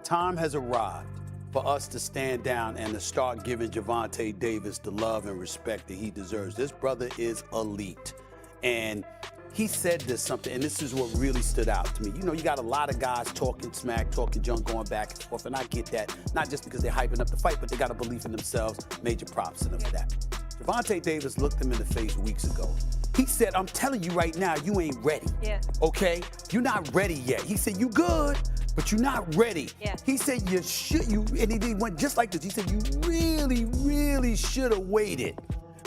time has arrived for us to stand down and to start giving Gervonta Davis the love and respect that he deserves. This brother is elite. And he said this something, and this is what really stood out to me. You know, you got a lot of guys talking smack, talking junk, going back and forth, and I get that, not just because they're hyping up the fight, but they got a belief in themselves. Major props to them for that. Gervonta Davis looked him in the face weeks ago. He said, I'm telling you right now, you ain't ready. Yeah. Okay? You're not ready yet. He said, you good, but you're not ready. Yeah. He said, and he went just like this. He said, you really, really should have waited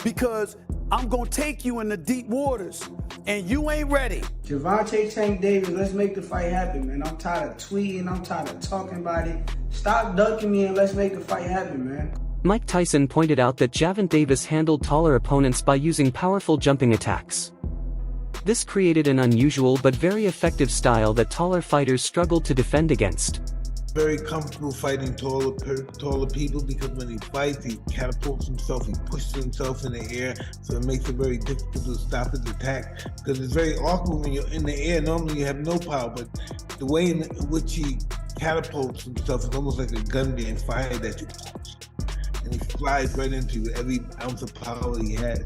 because I'm going to take you in the deep waters, and you ain't ready. Gervonta Tank Davis, let's make the fight happen, man. I'm tired of tweeting. I'm tired of talking about it. Stop ducking me and let's make the fight happen, man. Mike Tyson pointed out that Gervonta Davis handled taller opponents by using powerful jumping attacks. This created an unusual but very effective style that taller fighters struggled to defend against. Very comfortable fighting taller people because when he fights, he catapults himself, he pushes himself in the air, so it makes it very difficult to stop his attack. Because it's very awkward when you're in the air. Normally you have no power, but the way in which he catapults himself is almost like a gun being fired at you. And he flies right into you with every ounce of power he has.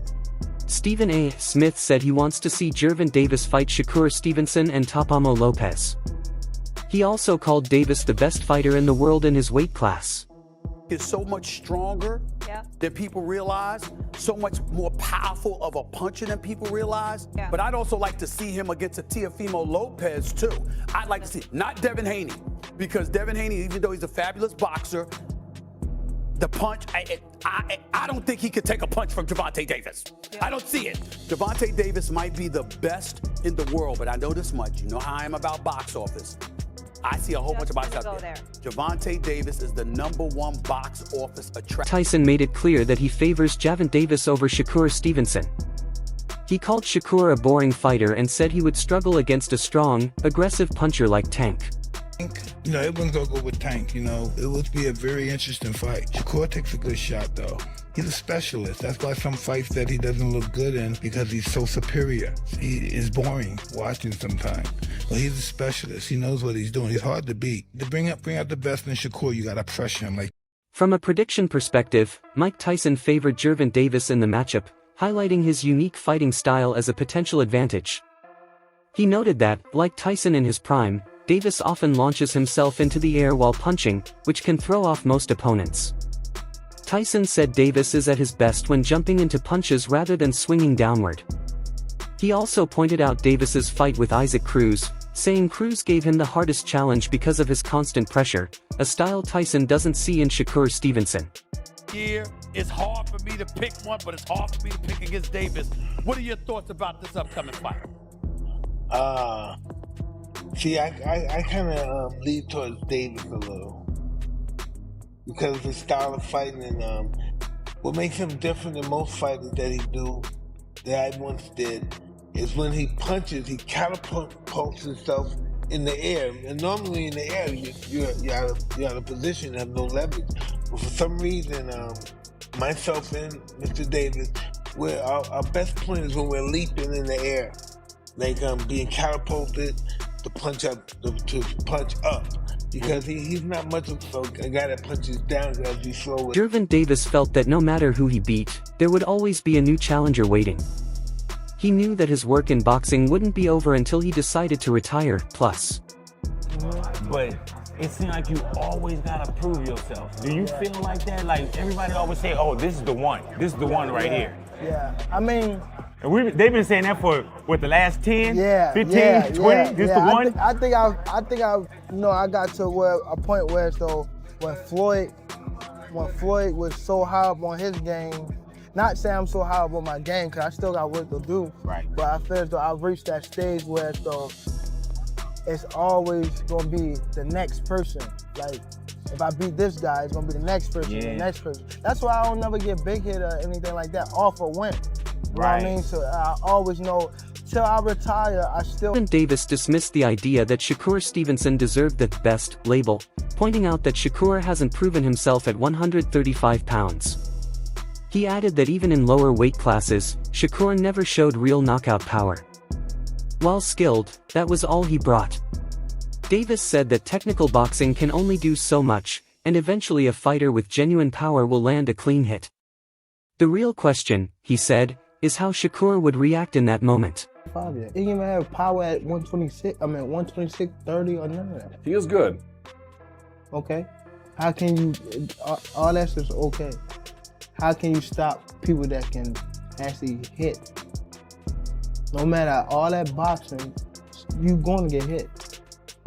Stephen A. Smith said he wants to see Gervonta Davis fight Shakur Stevenson and Tapamo Lopez. He also called Davis the best fighter in the world in his weight class. Is so much stronger than people realize, so much more powerful of a puncher than people realize. Yeah. But I'd also like to see him against a Teofimo Lopez too. I'd like to see, not Devin Haney, because Devin Haney, even though he's a fabulous boxer, the punch, I don't think he could take a punch from Gervonta Davis. Yeah. I don't see it. Gervonta Davis might be the best in the world, but I know this much. You know how I am about box office. I see a whole bunch of boxes out there. Gervonta Davis is the #1 box office attraction. Tyson made it clear that he favors Gervonta Davis over Shakur Stevenson. He called Shakur a boring fighter and said he would struggle against a strong, aggressive puncher like Tank. You know, everyone's gonna go with Tank, you know. It would be a very interesting fight. Shakur takes a good shot, though. He's a specialist. That's why some fights that he doesn't look good in, because he's so superior. He is boring watching sometimes. But he's a specialist. He knows what he's doing. He's hard to beat. To bring out the best in Shakur, you gotta pressure him. From a prediction perspective, Mike Tyson favored Gervonta Davis in the matchup, highlighting his unique fighting style as a potential advantage. He noted that, like Tyson in his prime, Davis often launches himself into the air while punching, which can throw off most opponents. Tyson said Davis is at his best when jumping into punches rather than swinging downward. He also pointed out Davis's fight with Isaac Cruz, saying Cruz gave him the hardest challenge because of his constant pressure, a style Tyson doesn't see in Shakur Stevenson. Here, it's hard for me to pick one, but it's hard for me to pick against Davis. What are your thoughts about this upcoming fight? See, I kind of lean towards Davis a little because of his style of fighting and what makes him different than most fighters that I once did is when he punches, he catapults himself in the air. And normally in the air, you're out of position, you have no leverage. But for some reason, myself and Mr. Davis, our best point is when we're leaping in the air, like being catapulted to punch up, because he's not much of a guy that punches down as we slow it. Gervonta Davis felt that no matter who he beat, there would always be a new challenger waiting. He knew that his work in boxing wouldn't be over until he decided to retire, plus. But it seems like you always gotta prove yourself. Do you feel like that? Like everybody always say, oh, this is the one. This is the one right here. Yeah, I mean, and they've been saying that for what, the last 10, 15, 20. This the one. I think I got to a point where when Floyd was so high up on his game. Not saying I'm so high up on my game, because I still got work to do. Right. But I feel as though I've reached that stage where it's always gonna be the next person. Like, if I beat this guy, it's gonna be the next person, the next person. That's why I don't never get big hit or anything like that, off or win. You know what I mean? So I always know, till I retire, I still... Davis dismissed the idea that Shakur Stevenson deserved the best label, pointing out that Shakur hasn't proven himself at 135 pounds. He added that even in lower weight classes, Shakur never showed real knockout power. While skilled, that was all he brought. Davis said that technical boxing can only do so much, and eventually a fighter with genuine power will land a clean hit. The real question, he said, is how Shakur would react in that moment. He didn't even have power at 126, 30 or none of that. Feels good. Okay. How can you, all that stuff's okay. How can you stop people that can actually hit? No matter all that boxing, you gonna get hit.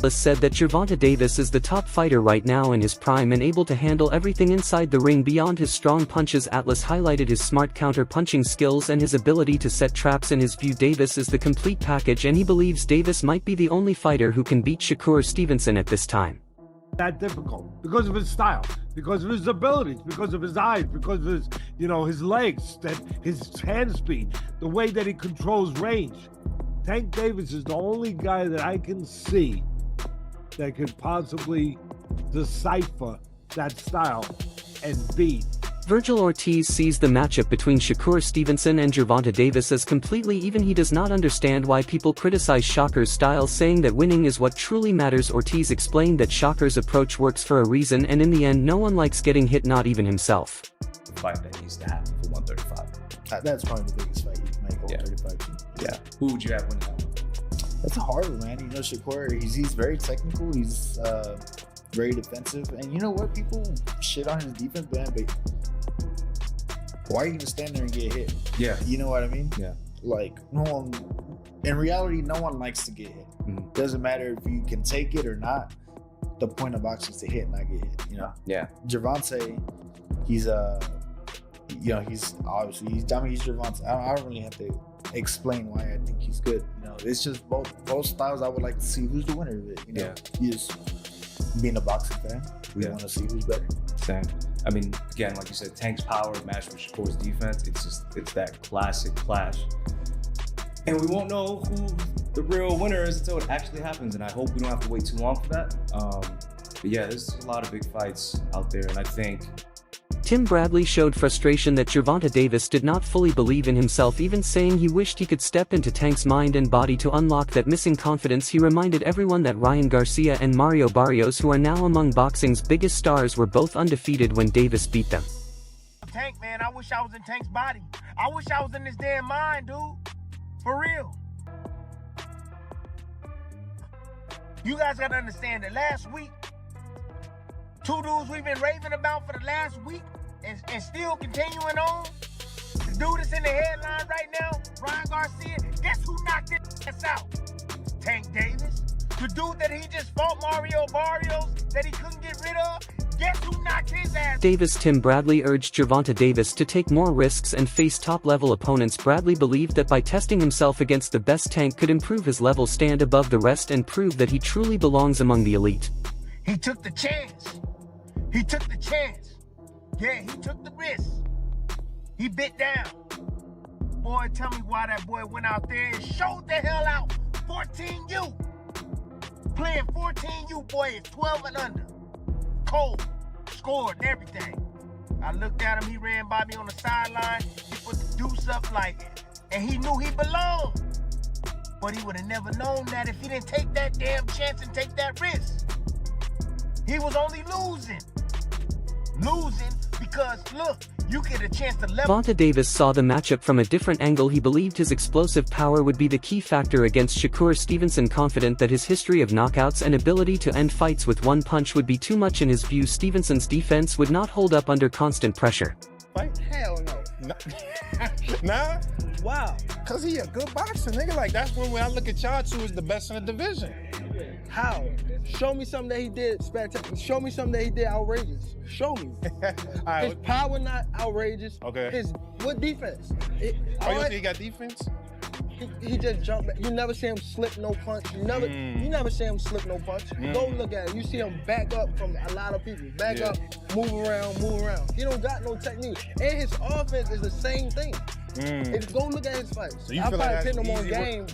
Said that Gervonta Davis is the top fighter right now in his prime and able to handle everything inside the ring beyond his strong punches. Atlas highlighted his smart counter-punching skills and his ability to set traps. In his view, Davis is the complete package, and he believes Davis might be the only fighter who can beat Shakur Stevenson at this time. That difficult because of his style, because of his abilities, because of his eyes, because of his, his legs, that his hand speed, the way that he controls range. Tank Davis is the only guy that I can see that could possibly decipher that style and beat. Virgil Ortiz sees the matchup between Shakur Stevenson and Gervonta Davis as completely even. He does not understand why people criticize Shakur's style, saying that winning is what truly matters. Ortiz explained that Shakur's approach works for a reason, and in the end no one likes getting hit, not even himself. The fight that needs to happen for 135. That's probably the biggest fight you can make, 135. Yeah. Who would you have winning that one? That's a hard one, man. Shakur, he's very technical. He's very defensive. And you know what? People shit on his defense, man, but why are you going to stand there and get hit? Yeah. You know what I mean? Yeah. Like, in reality, no one likes to get hit. Mm-hmm. Doesn't matter if you can take it or not. The point of boxing is to hit, not get hit, Yeah. Gervonta, he's obviously, he's Gervonta. I don't really have to explain why I think he's good. It's just both styles. I would like to see who's the winner of it. You just being a boxing fan, we want to see who's better. Same. I mean, again, like you said, Tank's power matched with Shakur's defense. It's that classic clash. And we won't know who the real winner is until it actually happens. And I hope we don't have to wait too long for that. But yeah, there's a lot of big fights out there, and I think Tim Bradley showed frustration that Gervonta Davis did not fully believe in himself, even saying he wished he could step into Tank's mind and body to unlock that missing confidence. He reminded everyone that Ryan Garcia and Mario Barrios, who are now among boxing's biggest stars, were both undefeated when Davis beat them. Tank, man, I wish I was in Tank's body. I wish I was in his damn mind, dude. For real. You guys gotta understand that last week, two dudes we've been raving about for the last week and still continuing on. The dude that's in the headline right now, Ryan Garcia, guess who knocked his ass out? Tank Davis. The dude that he just fought, Mario Barrios, that he couldn't get rid of, guess who knocked his ass? Tim Bradley urged Gervonta Davis to take more risks and face top-level opponents. Bradley believed that by testing himself against the best, Tank could improve his level, stand above the rest, and prove that he truly belongs among the elite. He took the chance. He took the chance. Yeah, he took the risk. He bit down. Boy, tell me why that boy went out there and showed the hell out. 14U. Playing 14U, boy, is 12 and under. Cold. Scored and everything. I looked at him, he ran by me on the sideline. He put the deuce up and he knew he belonged. But he would have never known that if he didn't take that damn chance and take that risk. He was only losing. Losing because, look, you get a chance to level. Gervonta Davis saw the matchup from a different angle. He believed his explosive power would be the key factor against Shakur Stevenson, confident that his history of knockouts and ability to end fights with one punch would be too much. In his view, Stevenson's defense would not hold up under constant pressure. Fight? Hell no. Nah? Wow. Cause he a good boxer, nigga. Like, that's when I look at y'all two as the best in the division. How? Show me something that he did spectacular. Show me something that he did outrageous. Show me. Right. His power not outrageous. Okay. What defense? You think he got defense? He just jumped back. You never see him slip no punch. You never see him slip no punch. Go look at him. You see him back up from a lot of people. Back up, move around. He don't got no technique. And his offense is the same thing. If go look at his fights. So you I feel probably like pin that's him on easy game.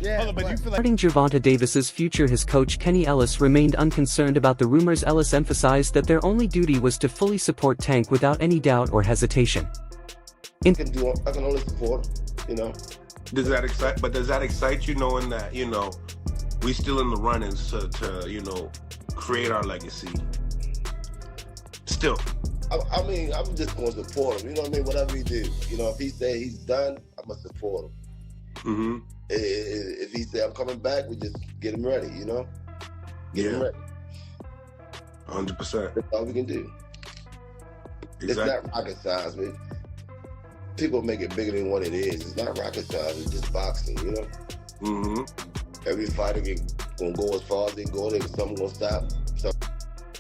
Yeah, but you feel like Regarding Gervonta Davis's future, his coach Kenny Ellis remained unconcerned about the rumors. Ellis emphasized that their only duty was to fully support Tank without any doubt or hesitation. I can only support, Does that excite you knowing that, we still in the runnings to you know, create our legacy. Still. I mean, I'm just going to support him. You know what I mean? Whatever he do. You know, if he say he's done, I'm going to support him. Mm-hmm. If he say I'm coming back, we just get him ready, you know? Get him ready. 100%. That's all we can do. Exactly. It's not rocket science, man. People make it bigger than what it is. It's not rocket science. It's just boxing, you know? Mm-hmm. Every fighter gonna go as far as they go. Something gonna stop. So.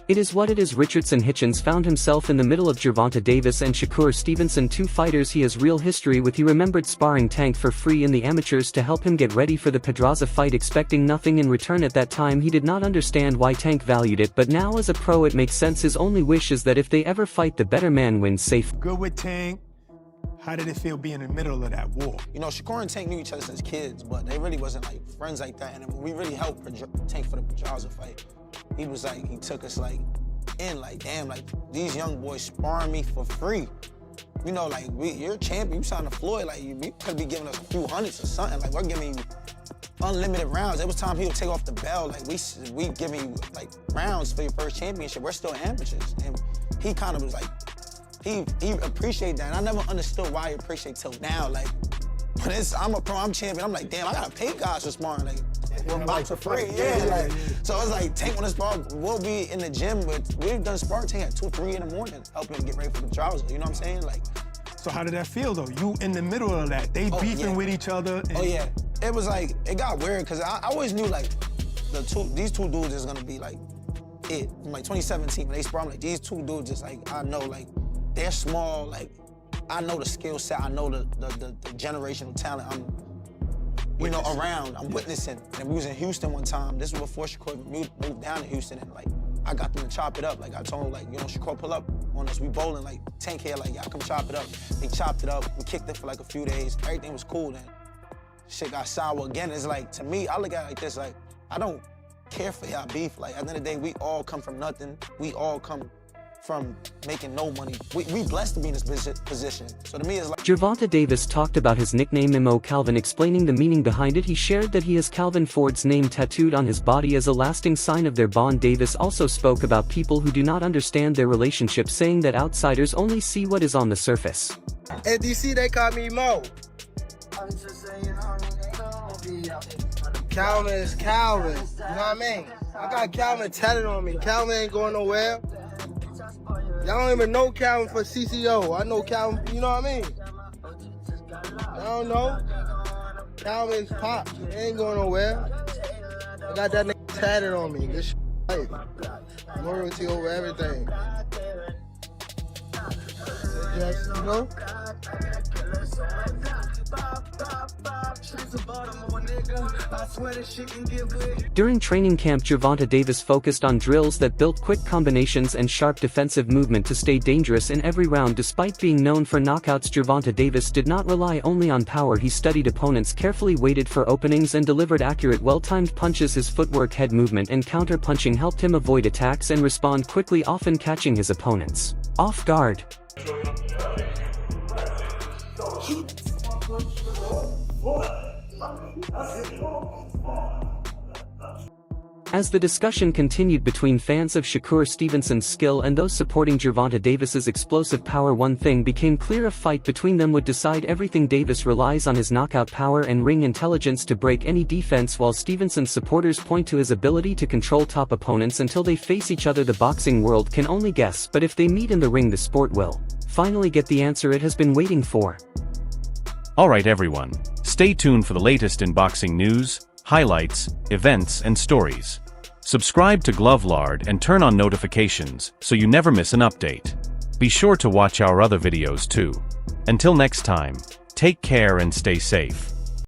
It is what it is. Richardson Hitchens found himself in the middle of Gervonta Davis and Shakur Stevenson, two fighters he has real history with. He remembered sparring Tank for free in the amateurs to help him get ready for the Pedraza fight, expecting nothing in return. At that time he did not understand why Tank valued it, but now as a pro it makes sense. His only wish is that if they ever fight, the better man wins safe. Good with Tank. How did it feel being in the middle of that war? You know, Shakur and Tank knew each other since kids, but they really wasn't like friends like that. And we really helped Tank for the Pedraza fight. He was like, he took us like in, like, damn, like these young boys sparring me for free. You know, like you're a champion, you signed to Floyd, like you could be giving us a few hundreds or something. Like we're giving you unlimited rounds. There was time people take off the belt, like we giving you like rounds for your first championship. We're still amateurs, and he kind of was like. He appreciated that, and I never understood why he appreciated till now. Like, when I'm a pro, I'm champion, I'm like, damn, I gotta pay guys for sparring. Like, we're box for free, Like, so it's like, Tank, when the spar, we'll be in the gym, but we've done spar Tank at 2, 3 in the morning, helping him get ready for the Pedraza, you know what I'm saying? Like. So how did that feel, though? You in the middle of that, they beefing with each other. And... Oh, yeah. It was like, it got weird, because I always knew, like, these two dudes is gonna be, like, it. From, like, 2017, when they spar, I'm like, these two dudes just, like, I know, like, they're small, like, I know the skill set, I know the generational talent I'm, around, I'm witnessing. And we was in Houston one time, this was before Shakur moved down to Houston, and like, I got them to chop it up. Like, I told them, like, Shakur, pull up on us, we bowling, like, Tank here, like, y'all come chop it up. They chopped it up, we kicked it for like a few days, everything was cool, then shit got sour again. It's like, to me, I look at it like this, like, I don't care for y'all beef. Like, at the end of the day, we all come from nothing, we all come from making no money. We blessed to be in this position. So to me, it's like... Gervonta Davis talked about his nickname Mo Calvin, explaining the meaning behind it. He shared that he has Calvin Ford's name tattooed on his body as a lasting sign of their bond. Davis also spoke about people who do not understand their relationship, saying that outsiders only see what is on the surface. At DC, they call me Mo. Calvin is Calvin, you know what I mean? I got Calvin tatted on me. Calvin ain't going nowhere. Y'all don't even know Calvin for CCO. I know Calvin, you know what I mean? I don't know. Calvin's pop. He ain't going nowhere. I got that nigga tatted on me. This shit, loyalty over everything. Just, you know? During training camp, Gervonta Davis focused on drills that built quick combinations and sharp defensive movement to stay dangerous in every round. Despite being known for knockouts, Gervonta Davis did not rely only on power. He studied opponents carefully, waited for openings, and delivered accurate, well-timed punches. His footwork, head movement, and counter-punching helped him avoid attacks and respond quickly, often catching his opponents off guard. As the discussion continued between fans of Shakur Stevenson's skill and those supporting Gervonta Davis's explosive power, one thing became clear: a fight between them would decide everything. Davis relies on his knockout power and ring intelligence to break any defense, while Stevenson's supporters point to his ability to control top opponents. Until they face each other, the boxing world can only guess, but if they meet in the ring, the sport will finally get the answer it has been waiting for. Alright everyone, stay tuned for the latest in boxing news, highlights, events and stories. Subscribe to Glovelard and turn on notifications so you never miss an update. Be sure to watch our other videos too. Until next time, take care and stay safe.